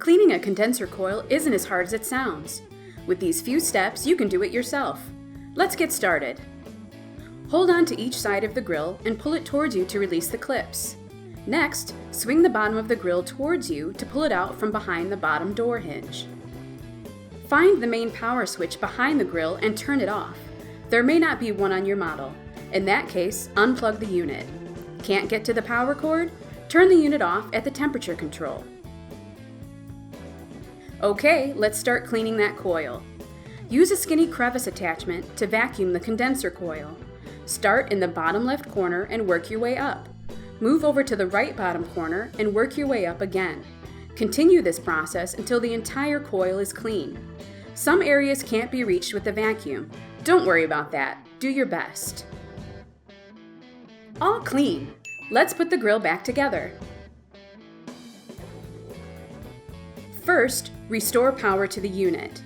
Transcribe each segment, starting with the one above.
Cleaning a condenser coil isn't as hard as it sounds. With these few steps, you can do it yourself. Let's get started. Hold on to each side of the grill and pull it towards you to release the clips. Next, swing the bottom of the grill towards you to pull it out from behind the bottom door hinge. Find the main power switch behind the grill and turn it off. There may not be one on your model. In that case, unplug the unit. Can't get to the power cord? Turn the unit off at the temperature control. Okay, let's start cleaning that coil. Use a skinny crevice attachment to vacuum the condenser coil. Start in the bottom left corner and work your way up. Move over to the right bottom corner and work your way up again. Continue this process until the entire coil is clean. Some areas can't be reached with the vacuum. Don't worry about that. Do your best. All clean. Let's put the grill back together. First, restore power to the unit.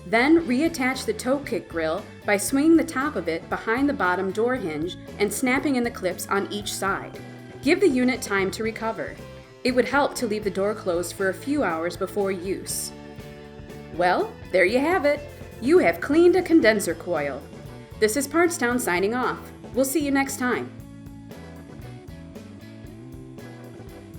Then reattach the toe kick grill by swinging the top of it behind the bottom door hinge and snapping in the clips on each side. Give the unit time to recover. It would help to leave the door closed for a few hours before use. Well, there you have it. You have cleaned a condenser coil. This is Partstown signing off. We'll see you next time.